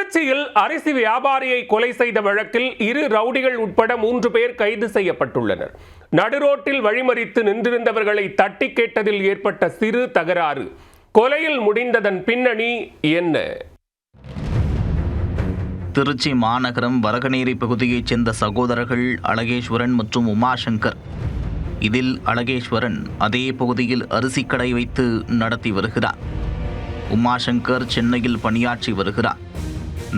திருச்சியில் அரிசி வியாபாரியை கொலை செய்த வழக்கில் 2 ரவுடிகள் உட்பட 3 பேர் கைது செய்யப்பட்டுள்ளனர். நடுரோட்டில் வழிமறித்து நின்றிருந்தவர்களை தட்டி கேட்டதில் ஏற்பட்ட சிறு தகராறு கொலையில் முடிந்ததன் பின்னணி என்ன? திருச்சி மாநகரம் வரகநேரி பகுதியைச் சேர்ந்த சகோதரர்கள் அழகேஸ்வரன் மற்றும் உமாசங்கர். இதில் அழகேஸ்வரன் அதே பகுதியில் அரிசி கடை வைத்து நடத்தி வருகிறார். உமாசங்கர் சென்னையில் பணியாற்றி வருகிறார்.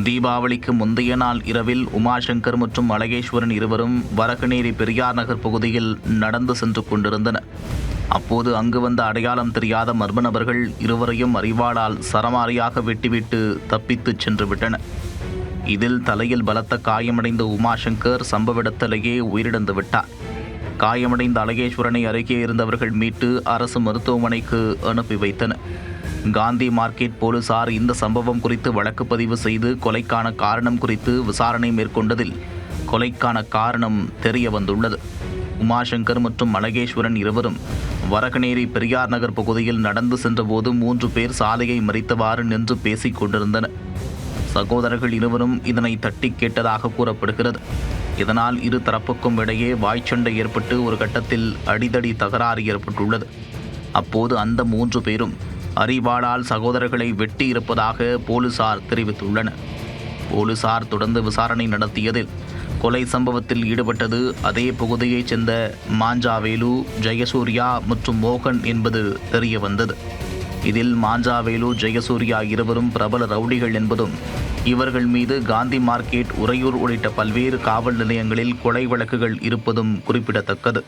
தீபாவளிக்கு முந்தைய நாள் இரவில் உமாசங்கர் மற்றும் அழகேஸ்வரன் இருவரும் வரகநேரி பெரியார் நகர் பகுதியில் நடந்து சென்று கொண்டிருந்தனர். அப்போது அங்கு வந்த அடையாளம் தெரியாத மர்ம நபர்கள் இருவரையும் அரிவாளால் சரமாரியாக வெட்டிவிட்டு தப்பித்துச் சென்று விட்டனர். இதில் தலையில் பலத்த காயமடைந்த உமாசங்கர் சம்பவ இடத்திலேயே உயிரிழந்து விட்டார். காயமடைந்த அழகேஸ்வரனை அருகே இருந்தவர்கள் மீட்டு அரசு மருத்துவமனைக்கு அனுப்பி வைத்தனர். காந்தி மார்க்கெட் போலீசார் இந்த சம்பவம் குறித்து வழக்கு பதிவு செய்து கொலைக்கான காரணம் குறித்து விசாரணை மேற்கொண்டதில் கொலைக்கான காரணம் தெரிய வந்துள்ளது. உமாசங்கர் மற்றும் அழகேஸ்வரன் இருவரும் வரகநேரி பெரியார் நகர் பகுதியில் நடந்து சென்றபோது 3 பேர் சாலையை மறித்தவாறு நின்று பேசிக் கொண்டிருந்தனர். சகோதரர்கள் இருவரும் இதனை தட்டி கேட்டதாக கூறப்படுகிறது. இதனால் இரு தரப்புக்கும் இடையே வாய்ச்சண்டை ஏற்பட்டு ஒரு கட்டத்தில் அடிதடி தகராறு ஏற்பட்டுள்ளது. அப்போது அந்த 3 பேரும் அரிவாளால் சகோதரர்களை வெட்டி இருப்பதாக போலீசார் தெரிவித்துள்ளனர். போலீசார் தொடர்ந்து விசாரணை நடத்தியதில் கொலை சம்பவத்தில் ஈடுபட்டது அதே பகுதியைச் சேர்ந்த மாஞ்சாவேலு, ஜெயசூர்யா மற்றும் மோகன் என்பது தெரிய வந்தது. இதில் மாஞ்சாவேலு, ஜெயசூர்யா இருவரும் பிரபல ரவுடிகள் என்பதும் இவர்கள் மீது காந்தி மார்க்கெட், உறையூர் உள்ளிட்ட பல்வேறு காவல் நிலையங்களில் கொலை வழக்குகள் இருப்பதும் குறிப்பிடத்தக்கது.